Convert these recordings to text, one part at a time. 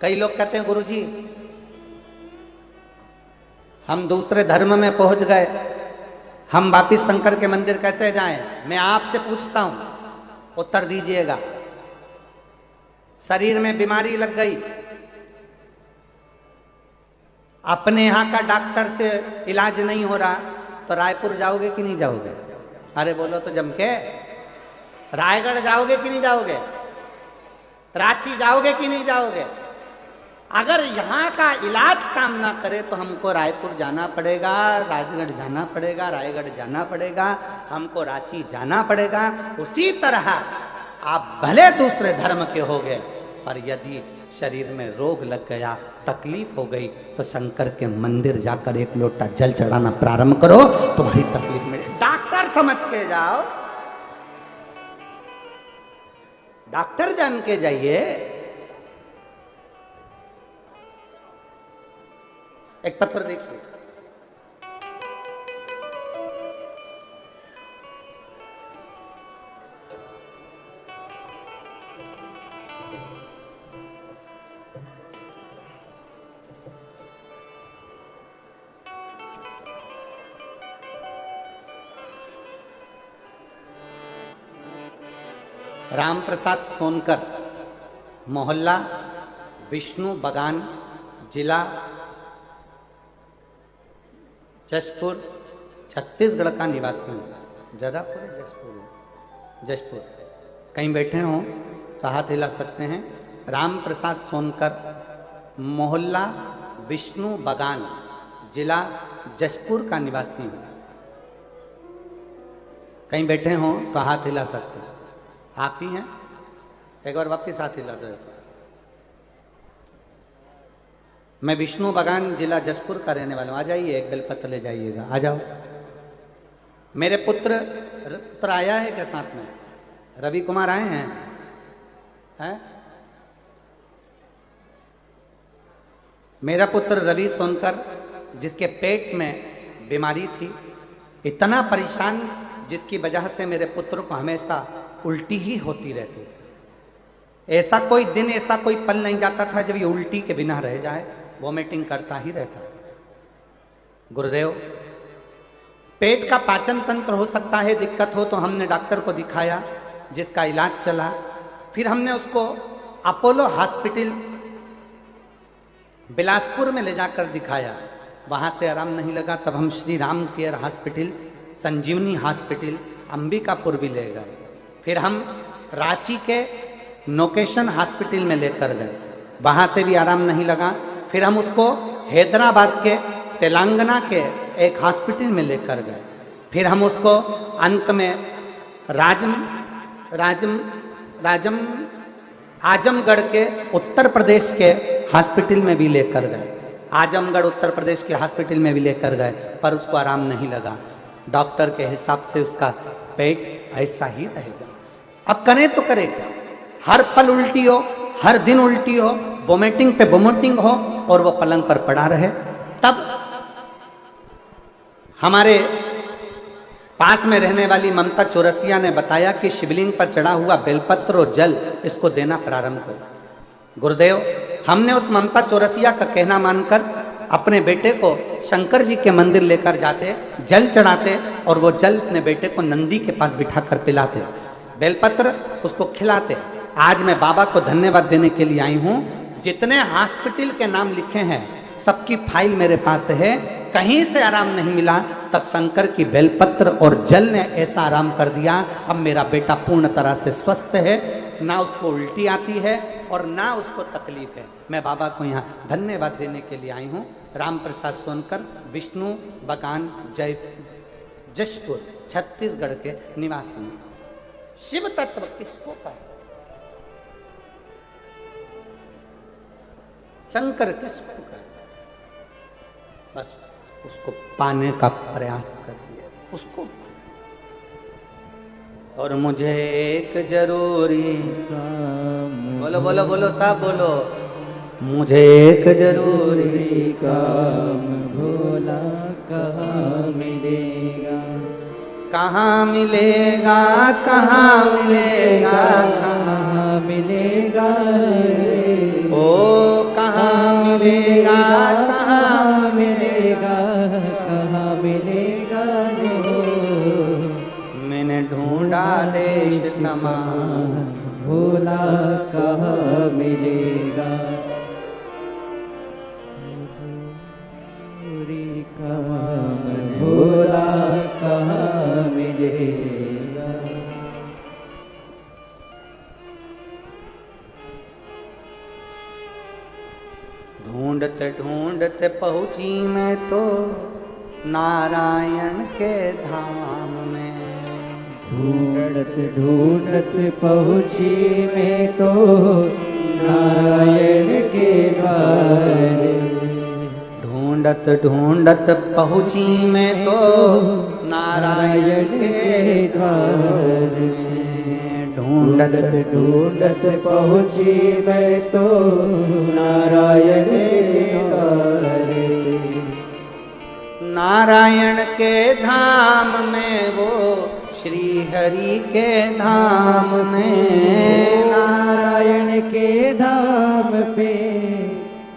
कई लोग कहते हैं गुरुजी हम दूसरे धर्म में पहुंच गए, हम वापिस शंकर के मंदिर कैसे जाएं? मैं आपसे पूछता हूं, उत्तर दीजिएगा। शरीर में बीमारी लग गई, अपने यहां का डॉक्टर से इलाज नहीं हो रहा, तो रायपुर जाओगे कि नहीं जाओगे? अरे बोलो तो जम के। रायगढ़ जाओगे कि नहीं जाओगे? रांची जाओगे कि नहीं जाओगे? अगर यहाँ का इलाज काम ना करे तो हमको रायपुर जाना पड़ेगा, राजगढ़ जाना पड़ेगा, रायगढ़ जाना पड़ेगा, हमको रांची जाना पड़ेगा। उसी तरह आप भले दूसरे धर्म के हो गए, पर यदि शरीर में रोग लग गया, तकलीफ हो गई, तो शंकर के मंदिर जाकर एक लोटा जल चढ़ाना प्रारंभ करो, तुम्हारी तकलीफ में डॉक्टर समझ के जाओ, डॉक्टर जान के जाइए। एक पत्र देखिए, राम प्रसाद सोनकर, मोहल्ला विष्णु बगान, जिला जशपुर, छत्तीसगढ़ का निवासी हूँ। जदापुर है, जशपुर है, जशपुर। कहीं बैठे हों तो हाथ हिला सकते हैं। राम प्रसाद सोनकर, मोहल्ला विष्णु बगान, जिला जशपुर का निवासी हूँ। कहीं बैठे हों तो हाथ हिला सकते हैं। आप ही हैं? एक बार वापिस हाथ हिला दो ऐसा। मैं विष्णु बगान, जिला जशपुर का रहने वाला हूँ। आ जाइए, एक बेलपत्र ले जाइएगा, आ जाओ। मेरे पुत्र आया है क्या साथ में? रवि कुमार आए हैं? हैं? मेरा पुत्र रवि सोनकर, जिसके पेट में बीमारी थी, इतना परेशान, जिसकी वजह से मेरे पुत्र को हमेशा उल्टी ही होती रहती। ऐसा कोई दिन, ऐसा कोई पल नहीं जाता था जब ये उल्टी के बिना रह जाए, वॉमिटिंग करता ही रहता। गुरुदेव, पेट का पाचन तंत्र हो सकता है दिक्कत हो, तो हमने डॉक्टर को दिखाया, जिसका इलाज चला। फिर हमने उसको अपोलो हॉस्पिटल बिलासपुर में ले जाकर दिखाया, वहाँ से आराम नहीं लगा। तब हम श्री राम केयर हॉस्पिटल, संजीवनी हॉस्पिटल, अंबिकापुर भी ले गए। फिर हम रांची के नोकेशन हॉस्पिटल में लेकर गए, वहाँ से भी आराम नहीं लगा। फिर हम उसको हैदराबाद के तेलंगाना के एक हॉस्पिटल में लेकर गए। फिर हम उसको अंत में आजमगढ़ के उत्तर प्रदेश के हॉस्पिटल में भी लेकर गए। आजमगढ़ उत्तर प्रदेश के हॉस्पिटल में भी लेकर गए, पर उसको आराम नहीं लगा। डॉक्टर के हिसाब से उसका पेट ऐसा ही रहेगा। अब करें तो करें क्या? हर पल उल्टी हो, हर दिन उल्टी हो, वोमिटिंग पे वोमिटिंग हो, और वो पलंग पर पड़ा रहे। तब हमारे पास में रहने वाली ममता चौरसिया ने बताया कि शिवलिंग पर चढ़ा हुआ बेलपत्र और जल, इसको देना प्रारंभ करो। गुरुदेव, हमने उस ममता चौरसिया का कहना मानकर अपने बेटे को शंकर जी के मंदिर लेकर जाते, जल चढ़ाते, और वो जल अपने बेटे को नंदी के पास बिठाकर पिलाते, बेलपत्र उसको खिलाते। आज मैं बाबा को धन्यवाद देने के लिए आई हूँ। जितने हॉस्पिटल के नाम लिखे हैं, सबकी फाइल मेरे पास है। कहीं से आराम नहीं मिला, तब शंकर की बेलपत्र और जल ने ऐसा आराम कर दिया। अब मेरा बेटा पूर्ण तरह से स्वस्थ है, ना उसको उल्टी आती है और ना उसको तकलीफ है। मैं बाबा को यहाँ धन्यवाद देने के लिए आई हूँ। राम प्रसाद सोनकर, विष्णु बगान, जशपुर, छत्तीसगढ़ के निवासी। शिव तत्व किसको कहे? शंकर किसको कहे? बस उसको पाने का प्रयास करिए, उसको। और मुझे एक जरूरी काम, बोलो बोलो बोलो साहब बोलो, मुझे एक जरूरी काम भोला कहाँ मिलेगा, कहाँ मिलेगा, कहाँ मिलेगा, कहाँ मिलेगा, ओ मिलेगा कहाँ मिलेगा, कहाँ मिलेगा रो। मैंने ढूंढा देश तमाम, भोला कहाँ मिलेगा। पूरी काम भोला कहाँ मिलेगा। ढूंढते ढूंढते पहुंची मैं तो नारायण के धाम में। ढूंढत ढूंढत पहुँची मैं तो नारायण के द्वार। ढूंढत ढूंढत पहुंची मैं तो नारायण के द्वार में। ढूंढत ढूंढत पहुँची मैं तो नारायण के द्वार। नारायण के धाम में वो श्री हरि के धाम में। नारायण के धाम पे,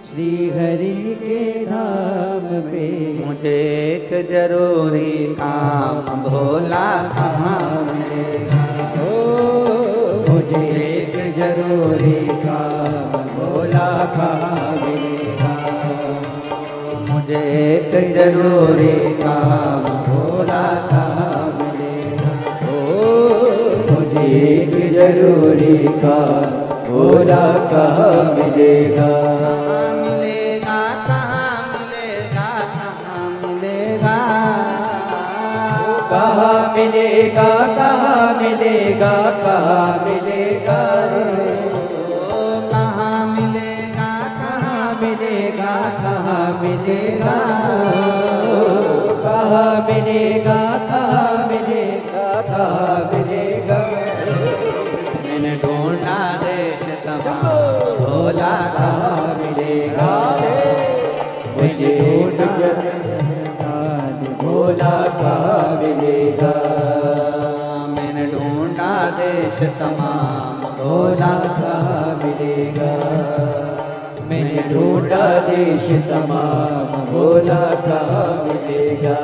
श्री हरि के धाम पे। मुझे एक जरूरी काम भोला कहाँ मिलेगा। मुझे एक जरूरी काम भोला कहाँ मिलेगा। मुझे एक जरूरी काम भोला कहाँ मिलेगा। मुझे एक जरूरी काम भोला कहाँ मिलेगा। कहाँ मिलेगा, कहाँ मिलेगा, कहाँ मिलेगा। कहाँ मिलेगा, कहाँ मिलेगा, कहाँ मिलेगा। कहाँ मिलेगा, कहाँ मिलेगा, कहाँ मिलेगा, कहाँ मिलेगा, कहाँ मिलेगा। मैंने ढूंढा देश तमाम भोला कहाँ मिलेगा। मुझे भोला कहाँ मिलेगा। मैंने ढूंढा देश तमाम भोला कहाँ मिलेगा। मैंने ढूंढा देश तमाम भोला कहाँ मिलेगा।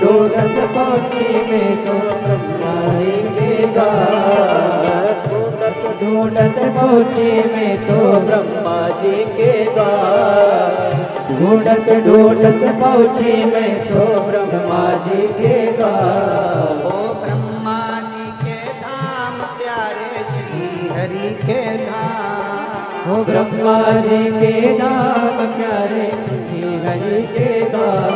ढोलक पहुँची में तो ब्रह्मा के द्वार। ढोलक पहुँची में तो ब्रह्मा जी के द्वार। ढोलक पहुँची में तो ब्रह्मा जी के द्वार। ओ ब्रह्मा जी के धाम प्यारे श्री हरि के धाम। ओ ब्रह्मा जी के धाम प्यारे श्री हरि के द्वार।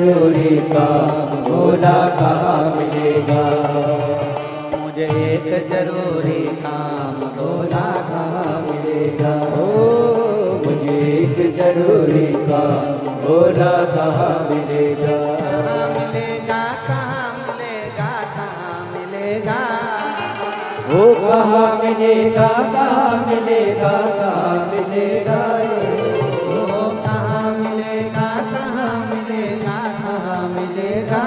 जरूरी काम बोला कहाँ मिलेगा। मुझे एक जरूरी काम बोला कहाँ मिलेगा। ओ मुझे एक जरूरी काम बोला कहाँ मिलेगा। कहाँ मिलेगा, कहाँ मिलेगा, कहाँ मिलेगा। ओ कहाँ मिलेगा, कहाँ मिलेगा, कहाँ मिलेगा ओ कहाँ मिलेगा, कहाँ मिलेगा, कहाँ मिलेगा।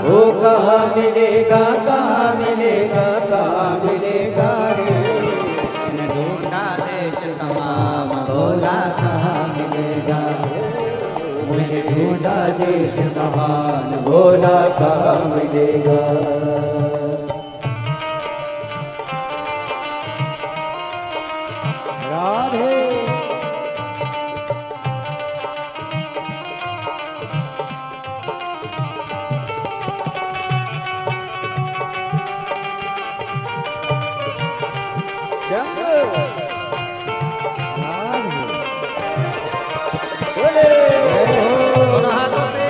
ओ कहाँ मिलेगा, कहाँ मिलेगा, कहाँ मिलेगा रे। मैंने ढूंढा देश तमाम बोला कहाँ मिलेगा। मुझे ढूंढा देश महान बोला कहाँ मिलेगा। राधे दोनों हाथों से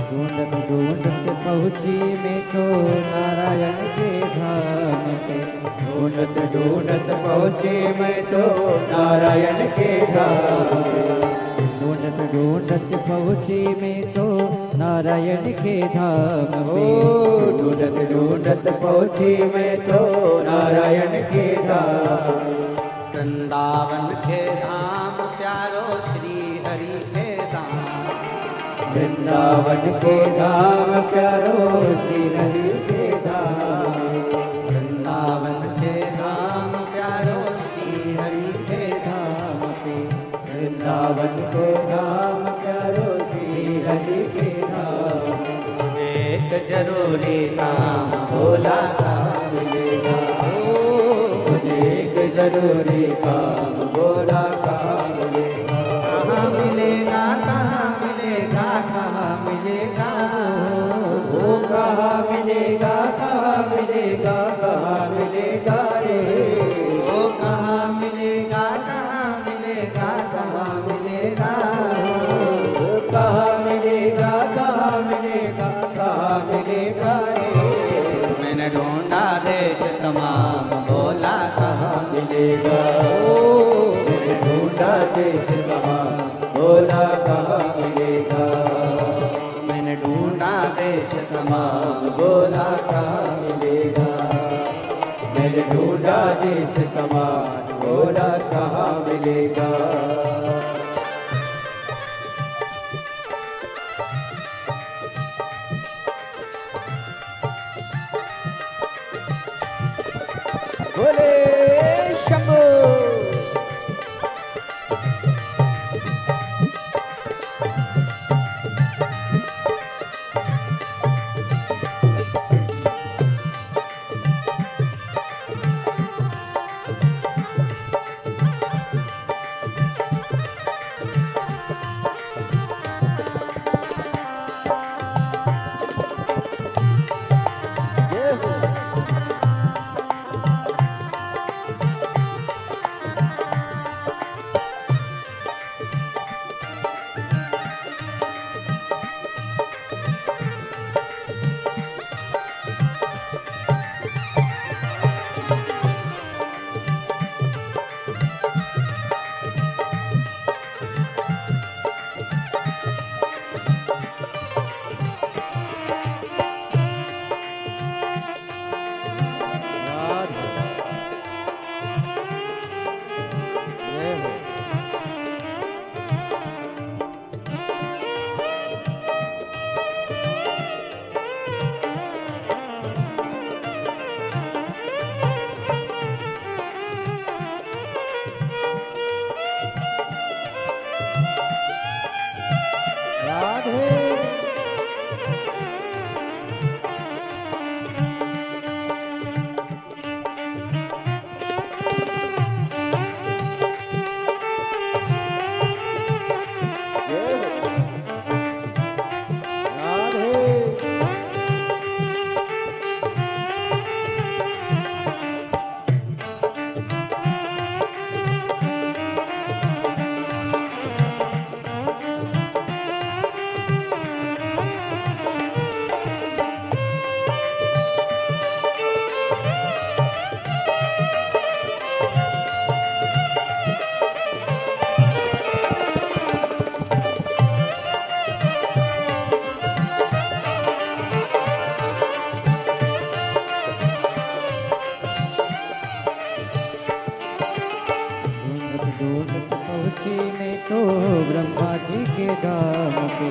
ढूंढत ढूंढत पहुँची मैं तो नारायण के धाम पे। ढूंढत ढूंढत पहुँची मैं तो नारायण के धाम पे। ढूंढत ढूंढत पहुँची मैं तो नारायण के धाम पे। ढूंढत ढूंढत पहुँची मैं तो नारायण के धाम पे। वृंदावन के धाम प्यारो श्री हरि के धाम। वृंदावन के धाम प्यारो श्री हरि के धाम। वृंदावन के धाम प्यारो श्री हरि के धाम पे। वृंदावन के धाम प्यारो श्री हरि के धाम। एक जरूरी काम बोला कहाँ मिलेगा। मुझे एक जरूरी काम बोला कहाँ मिलेगा। कहाँ मिलेगा, कहाँ मिलेगा, कहाँ मिलेगा। वो कहाँ मिलेगा, कहाँ मिलेगा, कहाँ मिलेगा रे। वो कहाँ मिलेगा, कहाँ मिलेगा, कहाँ मिलेगा। वो कहाँ मिलेगा, कहाँ मिलेगा, कहाँ मिलेगा रे। मैंने ढूंढा देश तमाम बोला कहाँ मिलेगा। ओ मैंने ढूंढा देश कहाँ बोला कहाँ मिलेगा। मैंने ढूंढा देश तमाम बोला कहाँ मिलेगा। मैंने ढूंढा देश कमान बोला कहाँ मिलेगा। बोले शंभू। ढूंढत पहुँची मैं तो ब्रह्मा जी के धाम पे।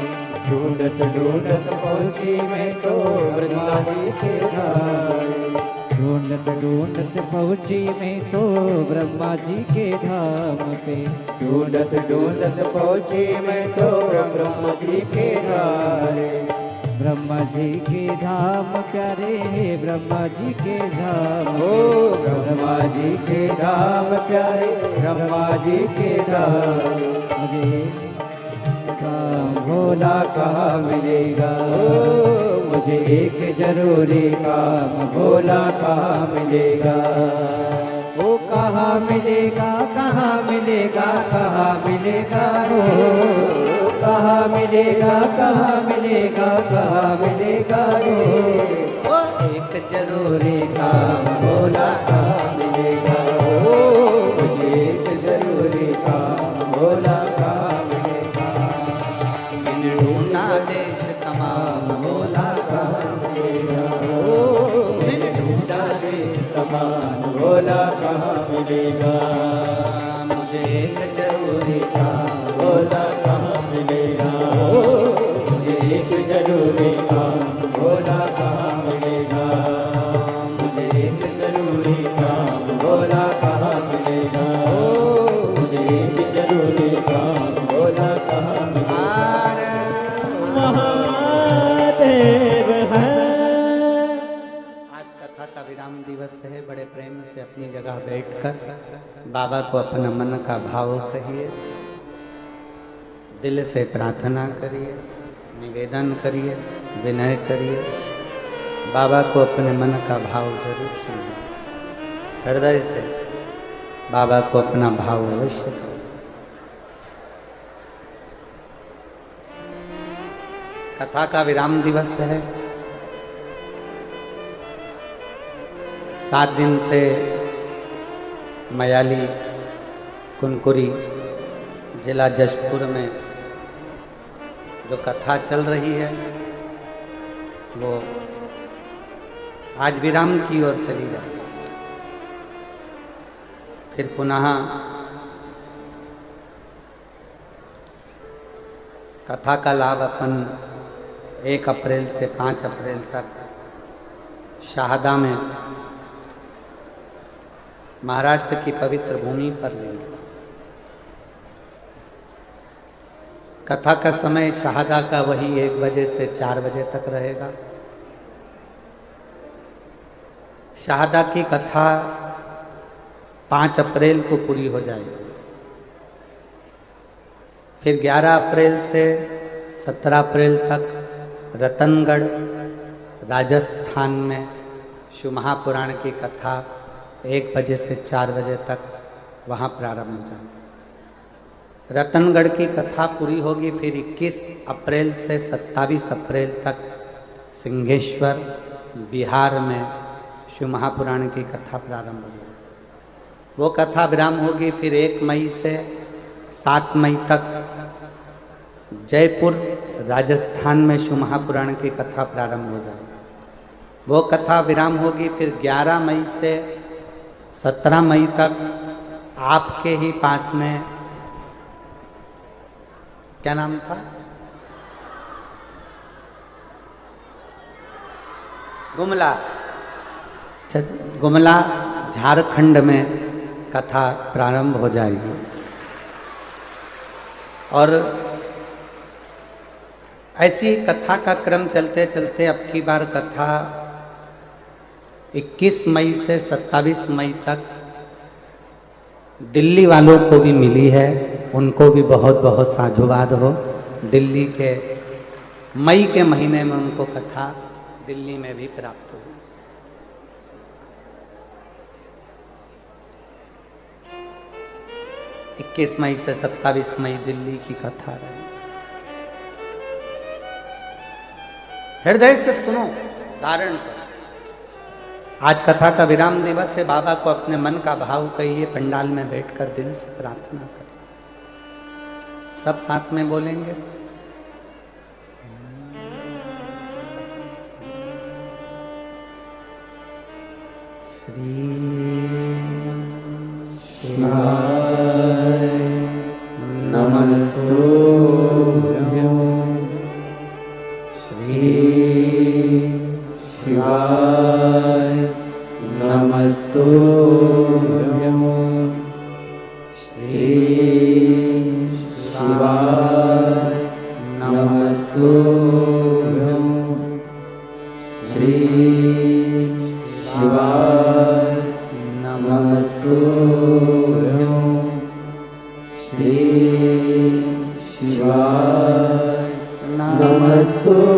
ढूंढत ढूंढत पहुँची मैं तो ब्रह्मा जी के धाम। ढूंढत ढूंढत पहुँची मैं तो ब्रह्मा जी के धाम पे। ढूंढत ढूंढत पहुँची मैं तो ब्रह्मा जी के धाम। ब्रह्मा जी के धाम प्यारे ब्रह्मा जी के धाम। ओ ब्रह्मा जी के धाम प्यारे ब्रह्मा जी के धाम। मुझे काम भोला कहाँ मिलेगा? ओ मुझे एक जरूरी काम भोला कहाँ मिलेगा? वो कहाँ मिलेगा कहाँ मिलेगा कहाँ मिलेगा? ओ कहाँ मिलेगा कहाँ मिलेगा कहाँ मिलेगा? ओ एक जरूरी काम भोला कहाँ मिलेगा? ओ मुझे एक जरूरी काम भोला कहाँ मिलेगा? बिन ढूंढा देश तमाम भोला कहाँ मिलेगा? ओ बिन ढूंढा देश तमाम भोला कहाँ मिलेगा? मुझे एक जरूरी काम भोला कहाँ मिलेगा? ओ मुझे एक जरूरी काम भोला कहाँ मिलेगा? मुझे एक जरूरी काम भोला कहाँ मिलेगा? ओ मुझे एक जरूरी काम भोला कहाँ मिलेगा? महादेव है। आज कथा का विराम दिवस है। बड़े प्रेम से अपनी जगह बैठकर बाबा को अपना मन का भाव कहिए, दिल से प्रार्थना करिए, निवेदन करिए, विनय करिए। बाबा को अपने मन का भाव जरूर सुनिए, हृदय से बाबा को अपना भाव अवश्य करिए। कथा का विराम दिवस है। 7 दिन से मयाली कुनकुरी जिला जशपुर में जो कथा चल रही है वो आज विराम की ओर चली जाए। फिर पुनः कथा का लाभ अपन 1 अप्रैल से 5 अप्रैल तक शाहदा में महाराष्ट्र की पवित्र भूमि पर लेंगे। कथा का समय शाहदा का वही 1 बजे से 4 बजे तक रहेगा। शाहदा की कथा 5 अप्रैल को पूरी हो जाएगी। फिर 11 अप्रैल से 17 अप्रैल तक रतनगढ़ राजस्थान में शिव महापुराण की कथा 1 बजे से 4 बजे तक वहाँ प्रारंभ हो जाएगी। रतनगढ़ की कथा पूरी होगी। फिर 21 अप्रैल से 27 अप्रैल तक सिंहेश्वर बिहार में शिव महापुराण की कथा प्रारंभ हो जाएगी। वो कथा विराम होगी। फिर 1 मई से 7 मई तक जयपुर राजस्थान में शिव महापुराण की कथा प्रारंभ हो जाएगी। वो कथा विराम होगी। फिर 11 मई से 17 मई तक आपके ही पास में, क्या नाम था, गुमला, गुमला झारखंड में कथा प्रारंभ हो जाएगी। और ऐसी कथा का क्रम चलते चलते अब की बार कथा 21 मई से 27 मई तक दिल्ली वालों को भी मिली है। उनको भी बहुत बहुत साधुवाद हो। दिल्ली के मई के महीने में उनको कथा दिल्ली में भी प्राप्त हुई। इक्कीस मई से 27 मई दिल्ली की कथा रही। हृदय से सुनो, धारण करो। आज कथा का विराम दिवस है। बाबा को अपने मन का भाव कहिए, पंडाल में बैठकर दिल से प्रार्थना करें। सब साथ में बोलेंगे। श्री नमस्तुभ्यं श्री शिवाय नमस्तुभ्यं श्री शिवाय नमस्तुभ्यं श्री शिवाय नमस्तुभ्यं श्री शिवाय नमस्तुभ्यं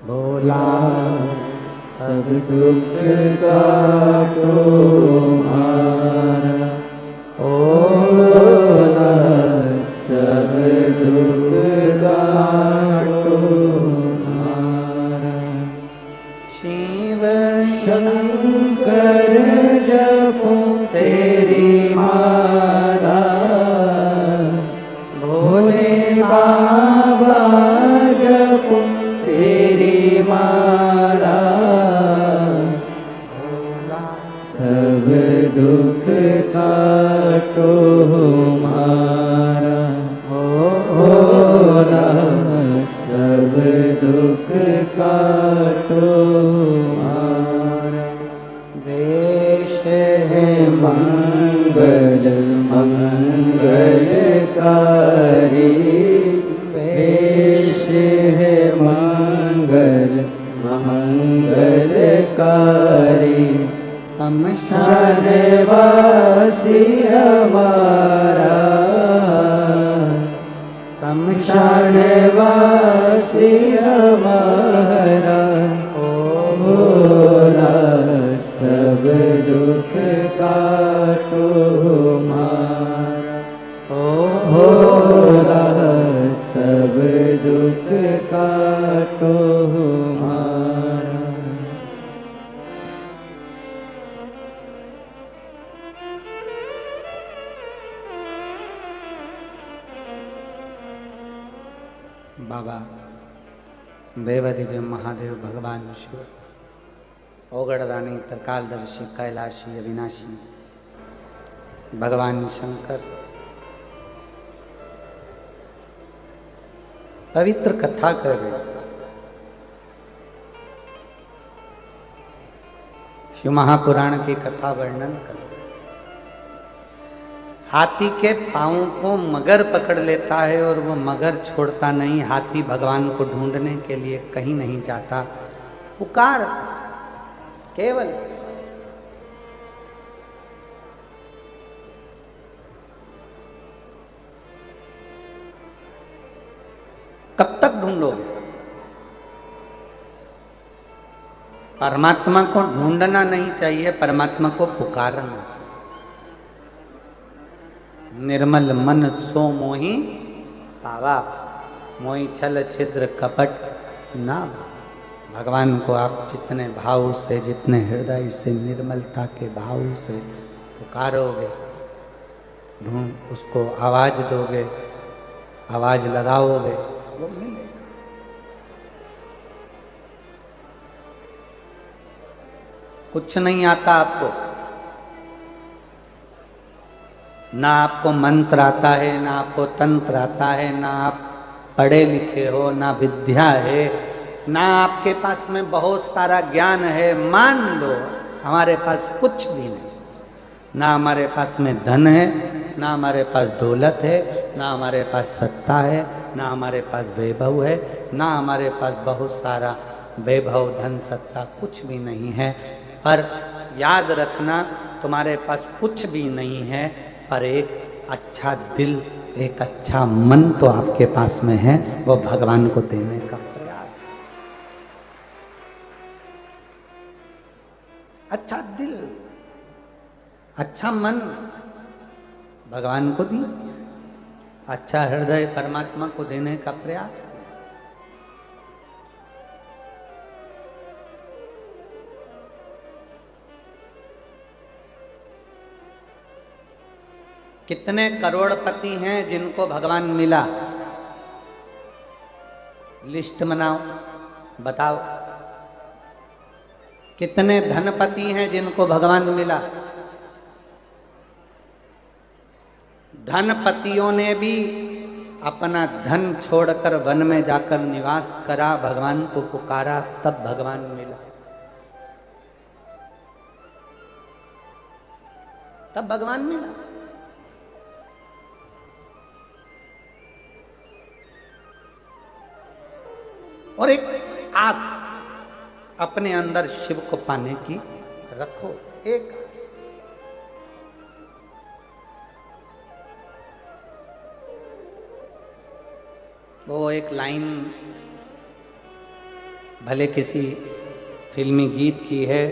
भोला सब दुख काटो हमारा, भोला सब दुख काटो हमारा। शिव शंकर जपो तेरी माला, भोले बाबा जपो तेरी माला, सब दुख काटो हमारा, भोला सब दुख काटो हमारा। देश है मंगल मंगलकारी, देश है मंगल मंगलकारी, शमशान वासी हमारा, शमशान वासी हमारा। ओ भोला सब दुख काटो हमारा, ओ भोला सब दुख काटो हमारा। बाबा देवाधिदेव महादेव भगवान शिव, ओगड़दानी त्रिकालदर्शी कैलाशी अविनाशी भगवान शंकर पवित्र कथा कर रहे। शिव महापुराण की कथा वर्णन कर। हाथी के पांव को मगर पकड़ लेता है और वो मगर छोड़ता नहीं। हाथी भगवान को ढूंढने के लिए कहीं नहीं जाता, पुकार केवल कब तक ढूंढोगे? परमात्मा को ढूंढना नहीं चाहिए, परमात्मा को पुकारना चाहिए। निर्मल मन सो मोहि पावा, मोहि छल छिद्र कपट ना। भगवान को आप जितने भाव से, जितने हृदय से, निर्मलता के भाव से पुकारोगे, ढूंढ उसको आवाज दोगे, आवाज लगाओगे, वो मिलेगा। कुछ नहीं आता आपको, ना आपको मंत्र आता है, ना आपको तंत्र आता है, ना आप पढ़े लिखे हो, ना विद्या है, ना आपके पास में बहुत सारा ज्ञान है। मान लो हमारे पास कुछ भी नहीं, ना हमारे पास में धन है, ना हमारे पास दौलत है, ना हमारे पास सत्ता है, ना हमारे पास वैभव है, ना हमारे पास बहुत सारा वैभव धन सत्ता कुछ भी नहीं है। पर याद रखना, तुम्हारे पास कुछ भी नहीं है, पर एक अच्छा दिल, एक अच्छा मन तो आपके पास में है, वो भगवान को देने का प्रयास। अच्छा दिल, अच्छा मन भगवान को दीजिए, अच्छा हृदय परमात्मा को देने का प्रयास करें। कितने करोड़पति हैं जिनको भगवान मिला? लिस्ट बनाओ, बताओ। कितने धनपति हैं जिनको भगवान मिला? धनपतियों ने भी अपना धन छोड़कर वन में जाकर निवास करा, भगवान को पुकारा, तब भगवान मिला। तब भगवान मिला। और एक आस अपने अंदर शिव को पाने की रखो, एक आस। वो एक लाइन भले किसी फिल्मी गीत की है,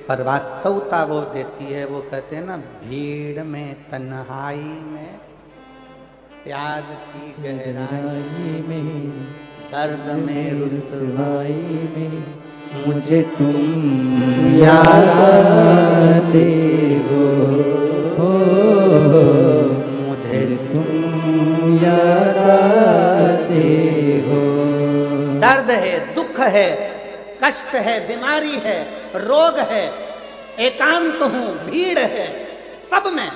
पर वास्तवता वो देती है। वो कहते हैं ना, भीड़ में तन्हाई में प्यार की गहराई में, दर्द में रुसवाई में, मुझे तुम याद आते हो, मुझे तुम याद आते हो। दर्द है, दुख है, कष्ट है, बीमारी है, रोग है, एकांत हूं, भीड़ है, सब में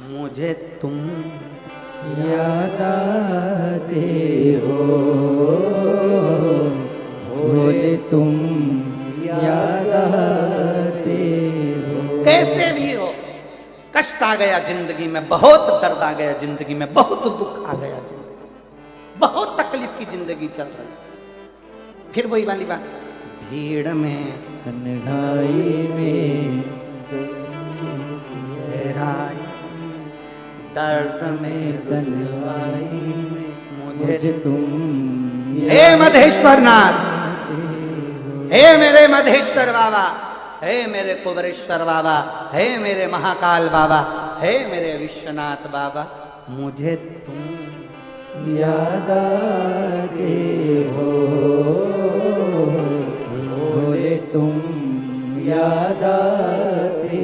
मुझे तुम याद आते हो, मुझे तुम याद आते हो। कैसे भी हो, कष्ट आ गया जिंदगी में, बहुत दर्द आ गया जिंदगी में, बहुत दुख आ गया जिंदगी में, बहुत तकलीफ की जिंदगी चल रही, फिर वही वाली बात, भीड़ में तन्हाई में गहराई, दर्द में तन्हाई में, मुझे तुम। हे मधेश्वर नाथ, हे मेरे मधेश्वर बाबा, हे मेरे कुबरेश्वर बाबा, हे मेरे महाकाल बाबा, हे मेरे विश्वनाथ बाबा, मुझे तुम याद आते हो, मुझे तुम याद आते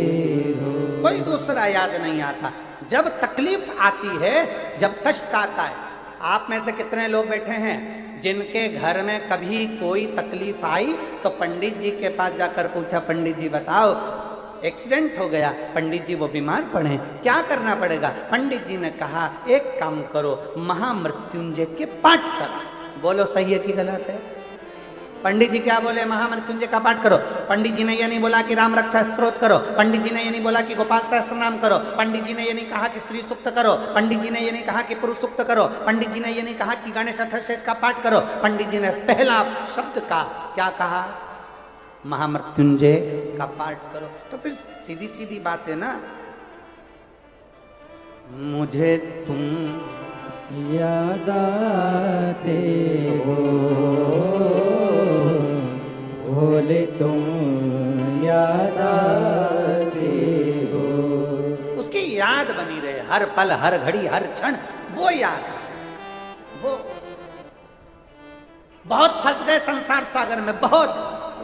हो। कोई दूसरा याद नहीं आता। जब तकलीफ आती है, जब कष्ट आता है, आप में से कितने लोग बैठे हैं जिनके घर में कभी कोई तकलीफ आई तो पंडित जी के पास जाकर पूछा, पंडित जी बताओ एक्सीडेंट हो गया, पंडित जी वो बीमार पड़े, क्या करना पड़ेगा? पंडित जी ने कहा एक काम करो, महामृत्युंजय के पाठ करो। बोलो सही है कि गलत है? पंडित जी क्या बोले? महामृत्युंजय का पाठ करो। पंडित जी ने ये नहीं बोला कि राम रक्षा स्तोत्र करो, पंडित जी ने ये नहीं बोला कि गोपाल सहस्त्र नाम करो, पंडित जी ने ये नहीं कहा कि श्री सूक्त करो, पंडित जी ने ये नहीं कहा कि पुरुष सूक्त करो, पंडित जी ने ये नहीं कहा कि गणेश अथर्वशीर्ष का पाठ करो। पंडित जी ने पहला शब्द का क्या कहा? महामृत्युंजय का पाठ करो। तो फिर सीधी सीधी बात है ना, मुझे तुम याद आते हो, भोले तुम याद आते हो। उसकी याद बनी रहे हर पल, हर घड़ी, हर क्षण, वो याद है। वो बहुत फंस गए संसार सागर में, बहुत।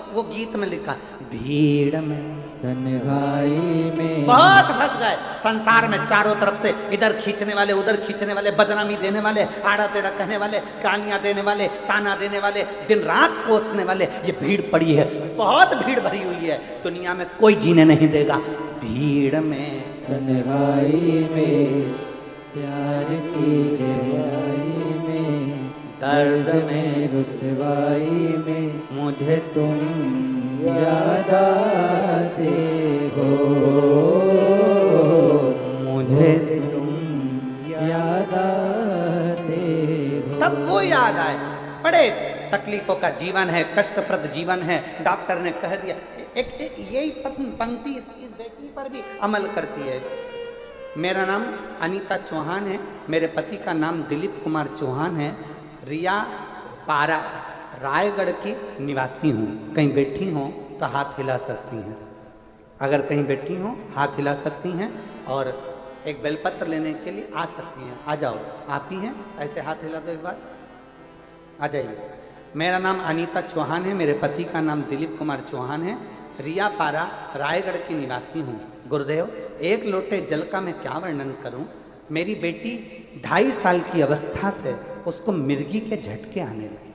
वो गीत में लिखा, भीड़ में तन्हाई में बहुत फंस गए संसार में, चारों तरफ से इधर खींचने वाले, उधर खींचने वाले, बदनामी देने वाले, आड़ा टेढ़ा कहने वाले, गालियां देने वाले, ताना देने वाले, दिन रात कोसने वाले। ये भीड़ पड़ी है, बहुत भीड़ भरी हुई है, दुनिया में कोई जीने नहीं देगा। भीड़ में तन्हाई में प्यार की गहराई में, दर्द में रुसवाई में, मुझे तुम याद आते हो, मुझे तुम याद आते हो। तब वो याद आए। बड़े तकलीफों का जीवन है, कष्टप्रद जीवन है। डॉक्टर ने कह दिया, एक यही पंक्ति इस बेटी पर भी अमल करती है। मेरा नाम अनीता चौहान है, मेरे पति का नाम दिलीप कुमार चौहान है, रिया पारा रायगढ़ की निवासी हूँ। कहीं बैठी हों तो हाथ हिला सकती हैं, अगर कहीं बैठी हों हाथ हिला सकती हैं, और एक बेलपत्र लेने के लिए आ सकती हैं। आ जाओ, आप ही हैं, ऐसे हाथ हिला दो एक बार, आ जाइए। मेरा नाम अनीता चौहान है, मेरे पति का नाम दिलीप कुमार चौहान है, रिया पारा रायगढ़ की निवासी हूँ। गुरुदेव, एक लोटे जल का मैं क्या वर्णन करूँ। मेरी बेटी 2.5 साल की अवस्था से उसको मिर्गी के झटके आने लगे।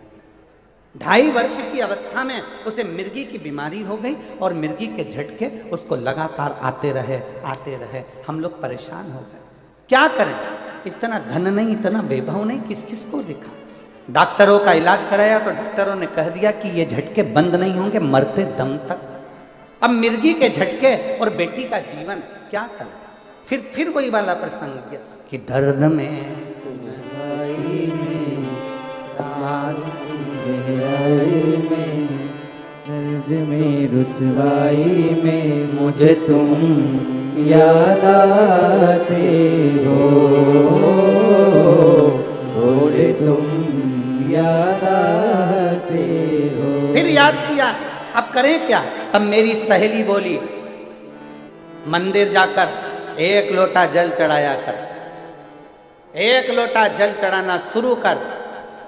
2.5 वर्ष की अवस्था में उसे मिर्गी की बीमारी हो गई और मिर्गी के झटके उसको लगातार आते रहे। हम लोग परेशान हो गए, क्या करें, इतना धन नहीं, इतना वैभव नहीं, किस किस को दिखा। डॉक्टरों का इलाज कराया तो डॉक्टरों ने कह दिया कि ये झटके बंद नहीं होंगे मरते दम तक। अब मिर्गी के झटके और बेटी का जीवन, क्या करें। फिर वही वाला प्रसंग किया कि दर्द में गहराई में राज की गहराई में, दर्द में रुसवाई में मुझे तुम याद आते हो, थोड़े तुम याद आते हो। फिर याद किया, अब करें क्या। तब मेरी सहेली बोली, मंदिर जाकर 1 लोटा जल चढ़ाया कर, 1 लोटा जल चढ़ाना शुरू कर,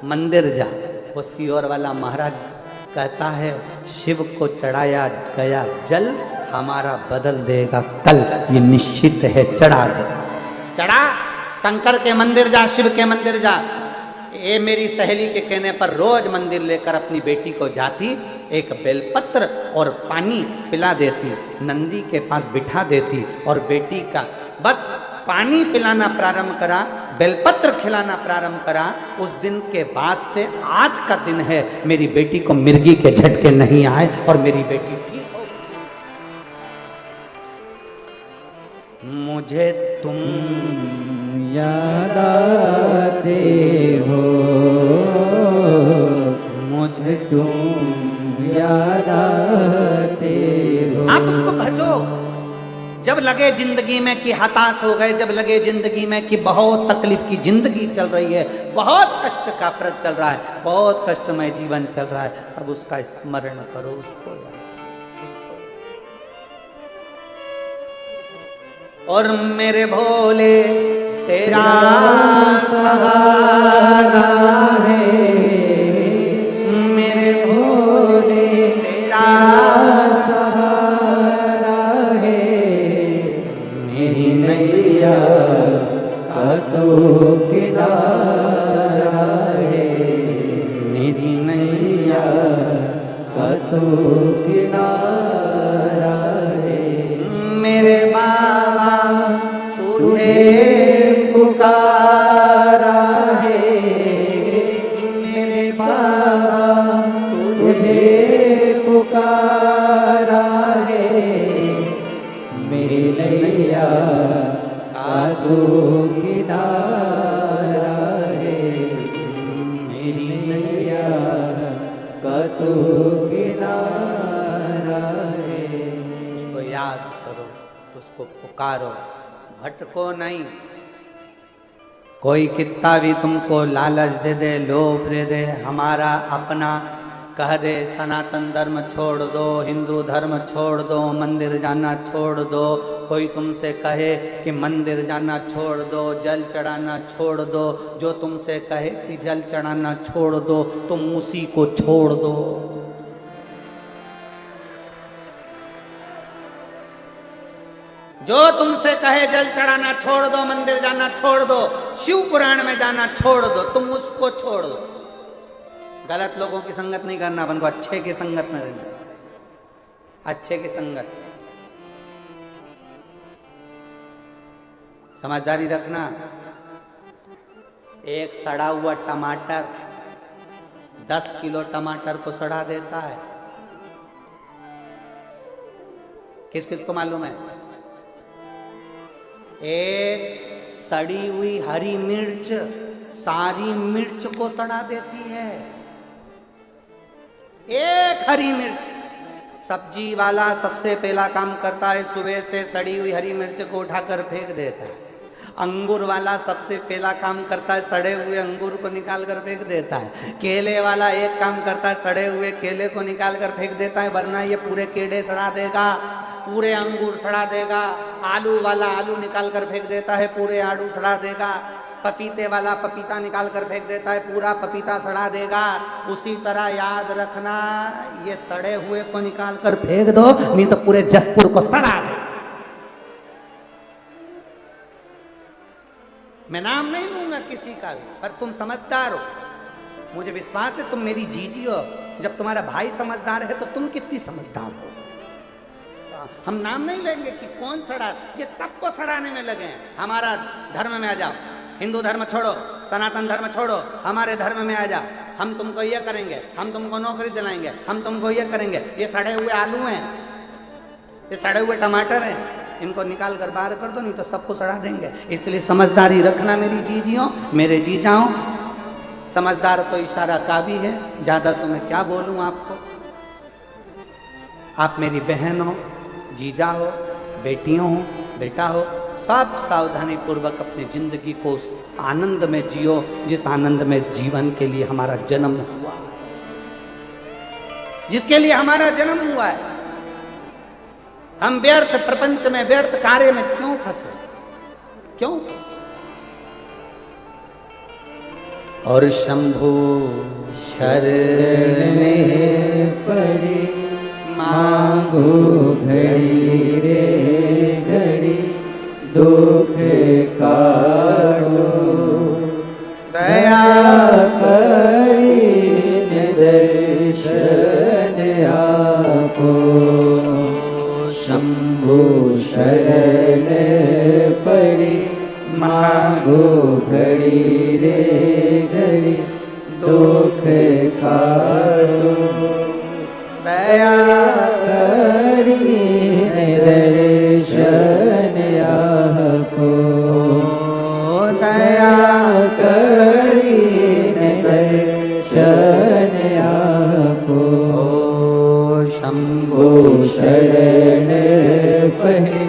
मंदिर जा। वो सियोर वाला महाराज कहता है, शिव को चढ़ाया गया जल हमारा बदल देगा कल, ये निश्चित है। चढ़ा जल, चढ़ा, शंकर के मंदिर जा, शिव के मंदिर जा। ये मेरी सहेली के कहने पर रोज मंदिर लेकर अपनी बेटी को जाती, एक बेलपत्र और पानी पिला देती, नंदी के पास बिठा देती और बेटी का बस पानी पिलाना प्रारंभ करा, बेलपत्र खिलाना प्रारंभ करा। उस दिन के बाद से आज का दिन है, मेरी बेटी को मिर्गी के झटके नहीं आए और मेरी बेटी ठीक हो गई। मुझे तुम याद आते हो, मुझे तुम याद आते हो। आप उसको भजो। जब लगे जिंदगी में कि हताश हो गए, जब लगे जिंदगी में कि बहुत तकलीफ की जिंदगी चल रही है, बहुत कष्ट का प्रद चल रहा है, बहुत कष्टमय जीवन चल रहा है, तब उसका स्मरण करो, उसको याद। और मेरे भोले तेरा सहारा है, मेरे भोले तेरा सहारा है, मेरी नैया का तो किनारा है, मेरी नैया का तो किनारा है। मेरे बाबा तुझे पुकारा है, मेरे बाबा तुझे पुकारा है, मेरी नैया का तो किनारा है, मेरी नैया का तो किनारा है। उसको याद करो, उसको पुकारो, भटको नहीं। कोई कितना भी तुमको लालच दे दे, लोभ दे दे, हमारा अपना कह दे, सनातन धर्म छोड़ दो, हिंदू धर्म छोड़ दो, मंदिर जाना छोड़ दो, कोई तुमसे कहे कि मंदिर जाना छोड़ दो, जल चढ़ाना छोड़ दो, जो तुमसे कहे कि जल चढ़ाना छोड़ दो, तुम उसी को छोड़ दो। जो तुमसे कहे जल चढ़ाना छोड़ दो, मंदिर जाना छोड़ दो, शिव पुराण में जाना छोड़ दो, तुम उसको छोड़ दो। गलत लोगों की संगत नहीं करना, अपन को अच्छे की संगत में रहना, अच्छे की संगत। समझदारी रखना। एक सड़ा हुआ टमाटर 10 किलो टमाटर को सड़ा देता है। किस किस को मालूम है? एक सड़ी हुई हरी मिर्च सारी मिर्च को सड़ा देती है। एक हरी मिर्च। सब्जी वाला सबसे पहला काम करता है, सुबह से सड़ी हुई हरी मिर्च को उठाकर फेंक देता है। अंगूर वाला सबसे पहला काम करता है, सड़े हुए अंगूर को निकाल कर फेंक देता है। केले वाला एक काम करता है, सड़े हुए केले को निकाल कर फेंक देता है, वरना ये पूरे केले सड़ा देगा, पूरे अंगूर सड़ा देगा। आलू वाला आलू निकाल कर फेंक देता है, पूरे आलू सड़ा देगा। पपीते वाला पपीता निकाल कर फेंक देता है, पूरा पपीता सड़ा देगा। उसी तरह याद रखना, ये सड़े हुए को निकाल कर फेंक दो, नहीं तो पूरे जसपुर को सड़ा दे। मैं नाम नहीं लूंगा किसी का भी, पर तुम समझदार हो, मुझे विश्वास है तुम मेरी जीजी हो। जब तुम्हारा भाई समझदार है तो तुम कितनी समझदार हो। हम नाम नहीं लेंगे कि कौन सड़ा, ये सबको सड़ाने में लगे हैं। हमारा धर्म में आ जाओ, हिंदू धर्म छोड़ो, सनातन धर्म छोड़ो, हमारे धर्म में आ जाओ, हम तुमको ये करेंगे, हम तुमको नौकरी दिलाएंगे, हम तुमको ये करेंगे। ये सड़े हुए आलू हैं, ये सड़े हुए टमाटर हैं, इनको निकाल कर बाहर कर दो, नहीं तो सबको सड़ा देंगे। इसलिए समझदारी रखना मेरी जीजियों, मेरे जीजाओं। समझदार तो इशारा काफी है, ज्यादा तो मैं क्या बोलूं आपको। आप मेरी बहन हो, जीजा हो, बेटियों हो, बेटा हो, सब सावधानी पूर्वक अपनी जिंदगी को उस आनंद में जियो जिस आनंद में जीवन के लिए हमारा जन्म हुआ, जिसके लिए हमारा जन्म हुआ है। हम व्यर्थ प्रपंच में, व्यर्थ कार्य में क्यों फंसे, क्यों फंसे? और शंभु शरण पड़ी मांगो घड़ी रे घड़ी दुख काटो, दया करीने दर्शन आपो। शंभु शरण पड़ी मांगो घड़ी रे घड़ी दुख काटो, दया करीने दर्शन आपो। दया करीने दर्शन आपो। शंभु शरण पड़ी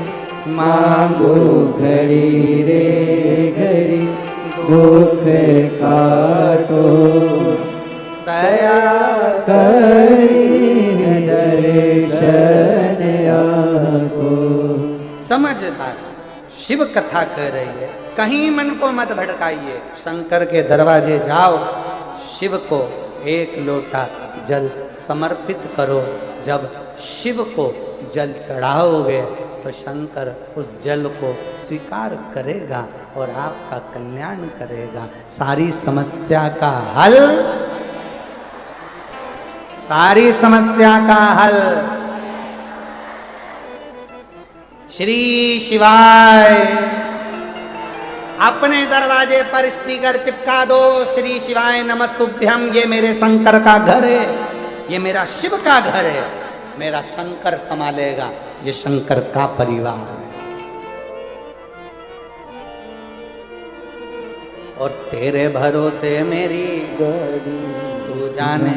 मांगो घड़ी रे घड़ी दुख काटो, दया करीने दर्शन आपो। समझदार शिव कथा कह रही है, कहीं मन को मत भटकाइए, शंकर के दरवाजे जाओ, शिव को एक लोटा जल समर्पित करो। जब शिव को जल चढ़ाओगे तो शंकर उस जल को स्वीकार करेगा और आपका कल्याण करेगा। सारी समस्या का हल, सारी समस्या का हल श्री शिवाय। अपने दरवाजे पर स्पीकर चिपका दो, श्री शिवाय नमस्तुभ्यम। ये मेरे शंकर का घर है, ये मेरा शिव का घर है, मेरा शंकर संभालेगा, ये शंकर का परिवार है। और तेरे भरोसे मेरी तू जाने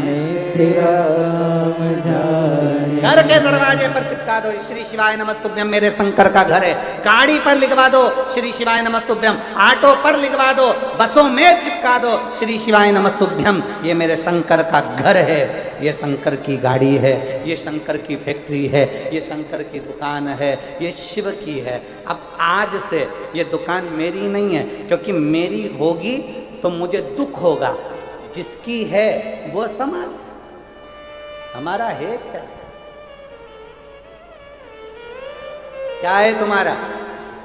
तेरा काम जाने। घर के दरवाजे पर चिपका दो, श्री शिवाय नमस्तुभ्यम, मेरे शंकर का घर है। गाड़ी पर लिखवा दो, श्री शिवाय नमस्तुभ्यम। ऑटो पर लिखवा दो, बसों में चिपका दो, श्री शिवाय नमस्तुभ्यम। ये मेरे शंकर का घर है, ये शंकर की गाड़ी है, ये शंकर की फैक्ट्री है, ये शंकर की दुकान है, ये शिव की है। अब आज से ये दुकान मेरी नहीं है, क्योंकि मेरी होगी तो मुझे दुख होगा, जिसकी है वो संभाल। हमारा है क्या? क्या है तुम्हारा?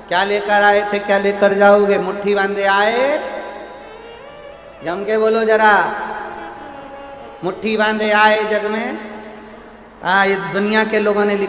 क्या लेकर आए थे, क्या लेकर जाओगे? मुट्ठी बांधे आए? जम के बोलो जरा, मुट्ठी बांधे आए जग में? ये दुनिया के लोगों ने लिखा